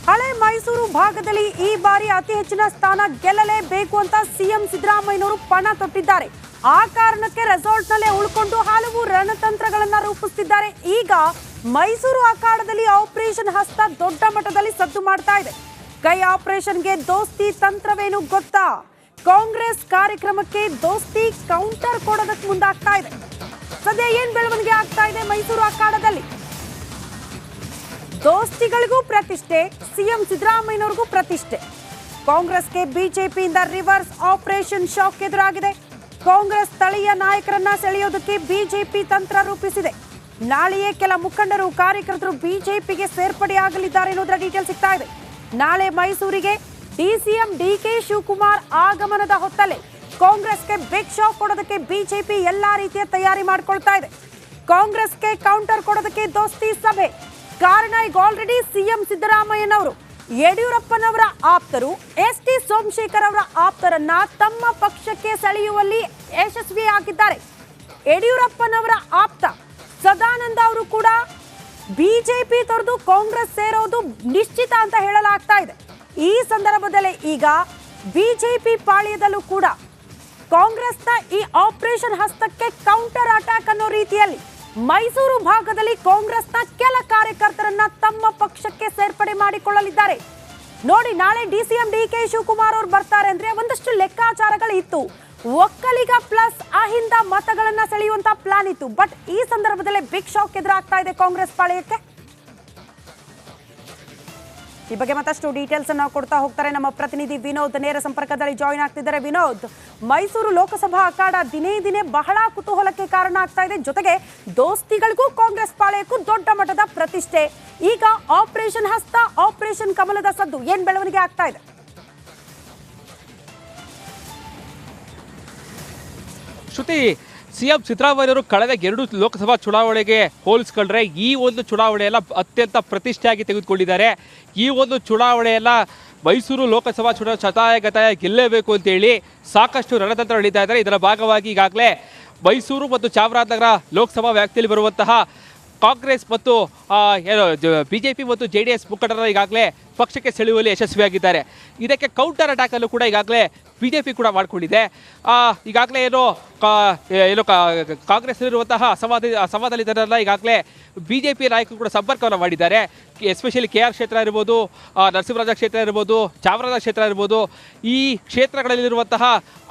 ಹಳೆ ಮೈಸೂರು ಭಾಗದಲ್ಲಿ ಈ ಬಾರಿ ಅತಿ ಹೆಚ್ಚಿನ ಸ್ಥಾನ ಗೆಲ್ಲಲೇಬೇಕು ಅಂತ ಸಿಎಂ ಸಿದ್ದರಾಮಯ್ಯನವರು ಪಣ ತೊಟ್ಟಿದ್ದಾರೆ. ಆ ಕಾರಣಕ್ಕೆ ರೆಸಾರ್ಟ್ ನಲ್ಲೇ ಉಳ್ಕೊಂಡು ಹಲವು ರಣತಂತ್ರಗಳನ್ನ ರೂಪಿಸುತ್ತಿದ್ದಾರೆ. ಈಗ ಮೈಸೂರು ಅಖಾಡದಲ್ಲಿ ಆಪರೇಷನ್ ಹಸ್ತ ದೊಡ್ಡ ಮಟ್ಟದಲ್ಲಿ ಸದ್ದು ಮಾಡ್ತಾ ಇದೆ. ಕೈ ಆಪರೇಷನ್ಗೆ ದೋಸ್ತಿ ತಂತ್ರವೇನು ಗೊತ್ತಾ? ಕಾಂಗ್ರೆಸ್ ಕಾರ್ಯಕ್ರಮಕ್ಕೆ ದೋಸ್ತಿ ಕೌಂಟರ್ ಕೊಡೋದಕ್ಕೆ ಮುಂದಾಗ್ತಾ ಇದೆ. ಸದ್ಯ ಏನ್ ಬೆಳವಣಿಗೆ ಆಗ್ತಾ ಇದೆ ಮೈಸೂರು ಅಖಾಡದಲ್ಲಿ? ದೋಸ್ತಿಗಳಿಗೂ ಪ್ರತಿಷ್ಠೆ, ಸಿಎಂ ಸಿದ್ದರಾಮಯ್ಯನವರಿಗೂ ಪ್ರತಿಷ್ಠೆ. ಕಾಂಗ್ರೆಸ್ಗೆ ಬಿಜೆಪಿಯಿಂದ ರಿವರ್ಸ್ ಆಪರೇಷನ್ ಶಾಕ್ ಎದುರಾಗಿದೆ. ಕಾಂಗ್ರೆಸ್ ಸ್ಥಳೀಯ ನಾಯಕರನ್ನ ಸೆಳೆಯೋದಕ್ಕೆ ಬಿಜೆಪಿ ತಂತ್ರ ರೂಪಿಸಿದೆ. ನಾಳೆಯೇ ಕೆಲ ಮುಖಂಡರು ಕಾರ್ಯಕರ್ತರು ಬಿಜೆಪಿಗೆ ಸೇರ್ಪಡೆಯಾಗಲಿದ್ದಾರೆ ಅನ್ನೋದರ ಡೀಟೇಲ್ ಸಿಗ್ತಾ ಇದೆ. ನಾಳೆ ಮೈಸೂರಿಗೆ ಡಿಸಿಎಂ ಡಿಕೆ ಶಿವಕುಮಾರ್ ಆಗಮನದ ಹೊತ್ತಲ್ಲೇ ಕಾಂಗ್ರೆಸ್ಗೆ ಬಿಗ್ ಶಾಕ್ ಕೊಡೋದಕ್ಕೆ ಬಿಜೆಪಿ ಎಲ್ಲಾ ರೀತಿಯ ತಯಾರಿ ಮಾಡಿಕೊಳ್ತಾ ಇದೆ. ಕಾಂಗ್ರೆಸ್ಗೆ ಕೌಂಟರ್ ಕೊಡೋದಕ್ಕೆ ದೋಸ್ತಿ ಸಭೆ. ಕಾರಣ ಈಗ ಆಲ್ರೆಡಿ ಸಿಎಂ ಸಿದ್ದರಾಮಯ್ಯನವರು ಯಡಿಯೂರಪ್ಪನವರ ಆಪ್ತರು ಎಸ್.ಟಿ. ಸೋಮಶೇಖರ್ ಅವರ ಆಪ್ತರನ್ನ ತಮ್ಮ ಪಕ್ಷಕ್ಕೆ ಸೆಳೆಯುವಲ್ಲಿ ಯಶಸ್ವಿಯಾಗಿದ್ದಾರೆ. ಯಡಿಯೂರಪ್ಪನವರ ಆಪ್ತ ಸದಾನಂದ ಅವರು ಕೂಡ ಬಿಜೆಪಿ ತೊರೆದು ಕಾಂಗ್ರೆಸ್ ಸೇರೋದು ನಿಶ್ಚಿತ ಅಂತ ಹೇಳಲಾಗ್ತಾ ಇದೆ. ಈ ಸಂದರ್ಭದಲ್ಲಿ ಈಗ ಬಿಜೆಪಿ ಪಾಳ್ಯದಲ್ಲೂ ಕೂಡ ಕಾಂಗ್ರೆಸ್ನ ಈ ಆಪರೇಷನ್ ಹಸ್ತಕ್ಕೆ ಕೌಂಟರ್ ಅಟ್ಯಾಕ್ ಅನ್ನೋ ರೀತಿಯಲ್ಲಿ ಮೈಸೂರು ಭಾಗದಲ್ಲಿ ಕಾಂಗ್ರೆಸ್ನ ಕೆಲ ಕಾರ್ಯಕರ್ತರನ್ನ ತಮ್ಮ ಪಕ್ಷಕ್ಕೆ ಸೇರ್ಪಡೆ ಮಾಡಿಕೊಳ್ಳಲಿದ್ದಾರೆ. ನೋಡಿ, ನಾಳೆ ಡಿಸಿಎಂ ಡಿಕೆ ಶಿವಕುಮಾರ್ ಅವರು ಬರ್ತಾರೆ ಅಂದ್ರೆ ಒಂದಷ್ಟು ಲೆಕ್ಕಾಚಾರಗಳು ಇತ್ತು. ಒಕ್ಕಲಿಗ ಪ್ಲಸ್ ಅಹಿಂದ ಮತಗಳನ್ನ ಸೆಳೆಯುವಂತ ಪ್ಲಾನ್ ಇತ್ತು. ಬಟ್ ಈ ಸಂದರ್ಭದಲ್ಲಿ ಬಿಗ್ ಶಾಕ್ ಎದುರಾಗ್ತಾ ಇದೆ ಕಾಂಗ್ರೆಸ್ ಪಾಳೆಯಕ್ಕೆ. ಈ ಬಗ್ಗೆ ಮತ್ತಷ್ಟು ಡೀಟೇಲ್ಸ್ ಅನ್ನು ಕೊಡ್ತಾ ಹೋಗ್ತಾರೆ ನಮ್ಮ ಪ್ರತಿನಿಧಿ ವಿನೋದ್. ನೇರ ಸಂಪರ್ಕದಲ್ಲಿ ಜಾಯಿನ್ ಆಗ್ತಿದ್ದಾರೆ. ವಿನೋದ್, ಮೈಸೂರು ಲೋಕಸಭಾ ಅಖಾಡ ದಿನೇ ದಿನೇ ಬಹಳ ಕುತೂಹಲಕ್ಕೆ ಕಾರಣ ಆಗ್ತಾ ಇದೆ. ಜೊತೆಗೆ ದೋಸ್ತಿಗಳಿಗೂ ಕಾಂಗ್ರೆಸ್ ಪಾಳೆಯಕ್ಕೂ ದೊಡ್ಡ ಮಟ್ಟದ ಪ್ರತಿಷ್ಠೆ. ಈಗ ಆಪರೇಷನ್ ಹಸ್ತ, ಆಪರೇಷನ್ ಕಮಲದ ಸದ್ದು, ಏನ್ ಬೆಳವಣಿಗೆ ಆಗ್ತಾ ಇದೆ? ಶ್ರುತಿ, ಸಿಎಂ ಸಿದ್ದರಾಮಯ್ಯವರು ಕಳೆದ 2 ಲೋಕಸಭಾ ಚುನಾವಣೆಗೆ ಹೋಲಿಸ್ಕೊಂಡ್ರೆ ಈ ಒಂದು ಚುನಾವಣೆಯೆಲ್ಲ ಅತ್ಯಂತ ಪ್ರತಿಷ್ಠೆಯಾಗಿ ತೆಗೆದುಕೊಂಡಿದ್ದಾರೆ. ಈ ಒಂದು ಚುನಾವಣೆಯೆಲ್ಲ ಮೈಸೂರು ಲೋಕಸಭಾ ಚುನಾವಣೆ ಶತಾಯಗತಾಯ ಗೆಲ್ಲೇಬೇಕು ಅಂತೇಳಿ ಸಾಕಷ್ಟು ರಣತಂತ್ರ ನಡೀತಾ ಇದ್ದಾರೆ. ಇದರ ಭಾಗವಾಗಿ ಈಗಾಗಲೇ ಮೈಸೂರು ಮತ್ತು ಚಾಮರಾಜನಗರ ಲೋಕಸಭಾ ವ್ಯಾಪ್ತಿಯಲ್ಲಿ ಬರುವಂತಹ ಕಾಂಗ್ರೆಸ್ ಮತ್ತು ಬಿಜೆಪಿ ಮತ್ತು JDS ಮುಖಂಡರ ಈಗಾಗಲೇ ಪಕ್ಷಕ್ಕೆ ಸೆಳೆಯುವಲ್ಲಿ ಯಶಸ್ವಿಯಾಗಿದ್ದಾರೆ. ಇದಕ್ಕೆ ಕೌಂಟರ್ ಅಟ್ಯಾಕ್ ಅಲ್ಲೂ ಕೂಡ ಈಗಾಗಲೇ ಬಿಜೆಪಿ ಕೂಡ ಮಾಡಿಕೊಂಡಿದೆ. ಈಗಾಗಲೇ ಕಾಂಗ್ರೆಸ್ನಲ್ಲಿರುವಂತಹ ಅಸಮಾಧಾನಿತರನ್ನ ಈಗಾಗಲೇ ಬಿಜೆಪಿ ನಾಯಕರು ಕೂಡ ಸಂಪರ್ಕವನ್ನು ಮಾಡಿದ್ದಾರೆ. ಎಸ್ಪೆಷಲಿ KR ಕ್ಷೇತ್ರ ಇರ್ಬೋದು, ನರಸಿಂಹರಾಜ ಕ್ಷೇತ್ರ ಇರ್ಬೋದು, ಚಾಮರಾಜ ಕ್ಷೇತ್ರ ಇರ್ಬೋದು, ಈ ಕ್ಷೇತ್ರಗಳಲ್ಲಿರುವಂತಹ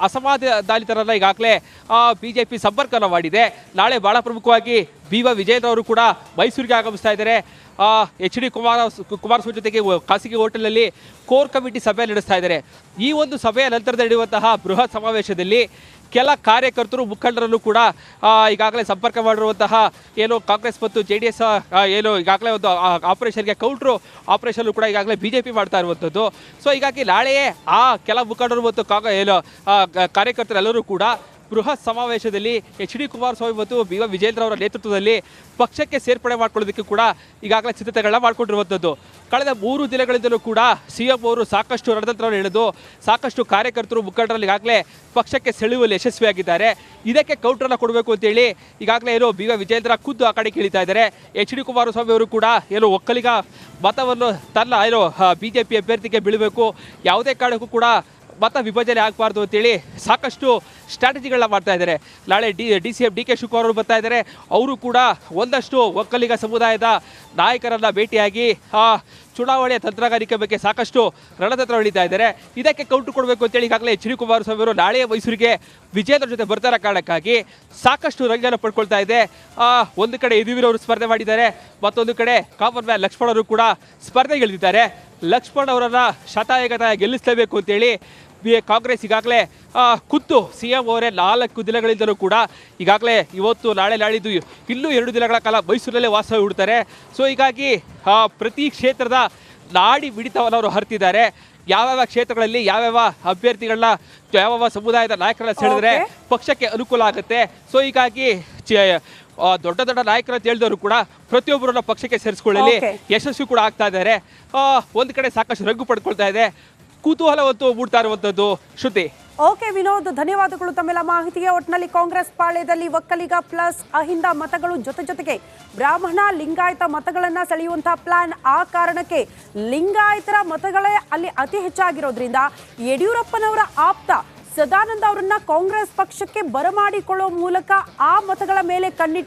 ಅಸಮಾಧಾನಿತರನ್ನ ಈಗಾಗಲೇ ಬಿಜೆಪಿ ಸಂಪರ್ಕವನ್ನು ಮಾಡಿದೆ. ನಾಳೆ ಬಹಳ ಪ್ರಮುಖವಾಗಿ BY ವಿಜಯೇಂದ್ರ ಅವರು ಕೂಡ ಮೈಸೂರಿಗೆ ಆಗಮಿಸ್ತಾ ಇದ್ದಾರೆ. HD ಕುಮಾರಸ್ವಾಮಿ ಜೊತೆಗೆ ಖಾಸಗಿ ಹೋಟೆಲ್ನಲ್ಲಿ ಕೋರ್ ಕಮಿಟಿ ಸಭೆ ನಡೆಸ್ತಾ ಇದ್ದಾರೆ. ಈ ಒಂದು ಸಭೆಯ ನಂತರದ ನಡೆಯುವಂತಹ ಬೃಹತ್ ಸಮಾವೇಶದಲ್ಲಿ ಕೆಲ ಕಾರ್ಯಕರ್ತರು ಮುಖಂಡರನ್ನು ಕೂಡ ಈಗಾಗಲೇ ಸಂಪರ್ಕ ಮಾಡಿರುವಂತಹ ಕಾಂಗ್ರೆಸ್ ಮತ್ತು JDS ಈಗಾಗಲೇ ಒಂದು ಆಪರೇಷನ್ಗೆ ಕೌಂಟ್ರು ಆಪರೇಷನ್ ಕೂಡ ಈಗಾಗಲೇ ಬಿಜೆಪಿ ಮಾಡ್ತಾ ಇರುವಂಥದ್ದು. ಸೊ ಹೀಗಾಗಿ ನಾಳೆಯೇ ಆ ಕೆಲ ಮುಖಂಡರು ಮತ್ತು ಕಾರ್ಯಕರ್ತರೆಲ್ಲರೂ ಕೂಡ ಬೃಹತ್ ಸಮಾವೇಶದಲ್ಲಿ HD ಕುಮಾರಸ್ವಾಮಿ ಮತ್ತು BY ವಿಜಯೇಂದ್ರ ಅವರ ನೇತೃತ್ವದಲ್ಲಿ ಪಕ್ಷಕ್ಕೆ ಸೇರ್ಪಡೆ ಮಾಡ್ಕೊಳ್ಳೋದಕ್ಕೆ ಕೂಡ ಈಗಾಗಲೇ ಸಿದ್ಧತೆಗಳನ್ನ ಮಾಡಿಕೊಂಡಿರುವಂಥದ್ದು. ಕಳೆದ 3 ದಿನಗಳಿಂದಲೂ ಕೂಡ ಸಿಎಂ ಅವರು ಸಾಕಷ್ಟು ರಣತಂತ್ರವನ್ನು ಎಳೆದು ಸಾಕಷ್ಟು ಕಾರ್ಯಕರ್ತರು ಮುಖಂಡರಲ್ಲಿ ಈಗಾಗಲೇ ಪಕ್ಷಕ್ಕೆ ಸೆಳೆಯುವಲ್ಲಿ ಯಶಸ್ವಿಯಾಗಿದ್ದಾರೆ. ಇದಕ್ಕೆ ಕೌಂಟರ್ನ ಕೊಡಬೇಕು ಅಂತೇಳಿ ಈಗಾಗಲೇ BY ವಿಜಯೇಂದ್ರ ಖುದ್ದು ಆ ಕಡೆ ಕೇಳ್ತಾ ಇದ್ದಾರೆ. HD ಕುಮಾರಸ್ವಾಮಿ ಅವರು ಕೂಡ ಒಕ್ಕಲಿಗ ಮತವನ್ನು ತನ್ನ ಬಿಜೆಪಿ ಅಭ್ಯರ್ಥಿಗೆ ಬೀಳಬೇಕು, ಯಾವುದೇ ಕಾರಣಕ್ಕೂ ಕೂಡ ಮತ ವಿಭಜನೆ ಆಗಬಾರ್ದು ಅಂತೇಳಿ ಸಾಕಷ್ಟು ಸ್ಟ್ರಾಟಜಿಗಳನ್ನ ಮಾಡ್ತಾ ಇದ್ದಾರೆ. ನಾಳೆ DCM DK ಶಿವಕುಮಾರ್ ಅವರು ಬರ್ತಾ ಇದ್ದಾರೆ. ಅವರು ಕೂಡ ಒಂದಷ್ಟು ಒಕ್ಕಲಿಗ ಸಮುದಾಯದ ನಾಯಕರನ್ನ ಭೇಟಿಯಾಗಿ ಚುನಾವಣೆಯ ತಂತ್ರಗಾರಿಕೆ ಬಗ್ಗೆ ಸಾಕಷ್ಟು ರಣತಂತ್ರ ಹೊಡಿತಾ ಇದ್ದಾರೆ. ಇದಕ್ಕೆ ಕೌಂಟರ್ ಕೊಡಬೇಕು ಅಂತೇಳಿ ಈಗಾಗಲೇ HD ಕುಮಾರಸ್ವಾಮಿ ಅವರು ನಾಳೆ ಮೈಸೂರಿಗೆ ವಿಜೇಂದ್ರ ಜೊತೆ ಬರ್ತಾರ ಕಾರಣಕ್ಕಾಗಿ ಸಾಕಷ್ಟು ರಂಗನ ಪಡ್ಕೊಳ್ತಾ ಇದೆ. ಒಂದು ಕಡೆ ಯದುವೀರ್ ಅವರು ಸ್ಪರ್ಧೆ ಮಾಡಿದ್ದಾರೆ, ಮತ್ತೊಂದು ಕಡೆ ಕಾಮನ್ ಮ್ಯಾನ್ ಲಕ್ಷ್ಮಣ್ ಅವರು ಕೂಡ ಸ್ಪರ್ಧೆಗಿಳಿದಿದ್ದಾರೆ. ಲಕ್ಷ್ಮಣ್ ಅವರನ್ನ ಶತಾಯಗತಾಯ ಗೆಲ್ಲಿಸಲೇಬೇಕು ಅಂತೇಳಿ ಕಾಂಗ್ರೆಸ್ ಈಗಾಗಲೇ ಖುದ್ದು ಸಿಎಂ ಅವರೇ 4 ದಿನಗಳಿಂದಲೂ ಕೂಡ ಈಗಾಗಲೇ ಇವತ್ತು ನಾಳೆ ನಾಳಿದ್ದು ಇನ್ನೂ 2 ದಿನಗಳ ಕಾಲ ಮೈಸೂರಲ್ಲೇ ವಾಸ ಹೂಡ್ತಾರೆ. ಸೊ ಹೀಗಾಗಿ ಪ್ರತಿ ಕ್ಷೇತ್ರದ ನಾಡಿ ಮಿಡಿತವನ್ನು ಅವರು ಹರಿತಿದ್ದಾರೆ. ಯಾವ್ಯಾವ ಕ್ಷೇತ್ರಗಳಲ್ಲಿ ಯಾವ್ಯಾವ ಅಭ್ಯರ್ಥಿಗಳನ್ನ ಯಾವ್ಯಾವ ಸಮುದಾಯದ ನಾಯಕರನ್ನ ಸೆಳೆದ್ರೆ ಪಕ್ಷಕ್ಕೆ ಅನುಕೂಲ ಆಗುತ್ತೆ. ಸೊ ಹೀಗಾಗಿ ದೊಡ್ಡ ದೊಡ್ಡ ನಾಯಕರು ಅಂತ ಹೇಳಿದವರು ಕೂಡ ಪ್ರತಿಯೊಬ್ಬರನ್ನ ಪಕ್ಷಕ್ಕೆ ಸೇರಿಸಿಕೊಳ್ಳಲಿ ಯಶಸ್ವಿ ಕೂಡ ಆಗ್ತಾ ಇದ್ದಾರೆ. ಒಂದು ಕಡೆ ಸಾಕಷ್ಟು ರಂಗು ಪಡ್ಕೊಳ್ತಾ ಇದೆ. ಕುತೂಹಲ ಹೊತ್ತು ಮೂಡ್ತಾ ಇರುವಂಥದ್ದು. ಶ್ರುತಿ. ಓಕೆ ವಿನೋದ್, ಧನ್ಯವಾದಗಳು ತಮ್ಮೆಲ್ಲ ಮಾಹಿತಿಗೆ. ಒಟ್ಟಿನಲ್ಲಿ ಕಾಂಗ್ರೆಸ್ ಪಾಳ್ಯದಲ್ಲಿ ಒಕ್ಕಲಿಗ ಪ್ಲಸ್ ಅಹಿಂದ ಮತಗಳು ಜೊತೆಗೆ ಬ್ರಾಹ್ಮಣ ಲಿಂಗಾಯತ ಮತಗಳನ್ನ ಸೆಳೆಯುವಂತಹ ಪ್ಲಾನ್. ಆ ಕಾರಣಕ್ಕೆ ಲಿಂಗಾಯತರ ಮತಗಳೇ ಅಲ್ಲಿ ಅತಿ ಹೆಚ್ಚಾಗಿರೋದ್ರಿಂದ ಯಡಿಯೂರಪ್ಪನವರ ಆಪ್ತ ಸದಾನಂದ ಅವರನ್ನ ಕಾಂಗ್ರೆಸ್ ಪಕ್ಷಕ್ಕೆ ಬರಮಾಡಿಕೊಳ್ಳುವ ಮೂಲಕ ಆ ಮತಗಳ ಮೇಲೆ ಕಣ್ಣಿಟ್ಟು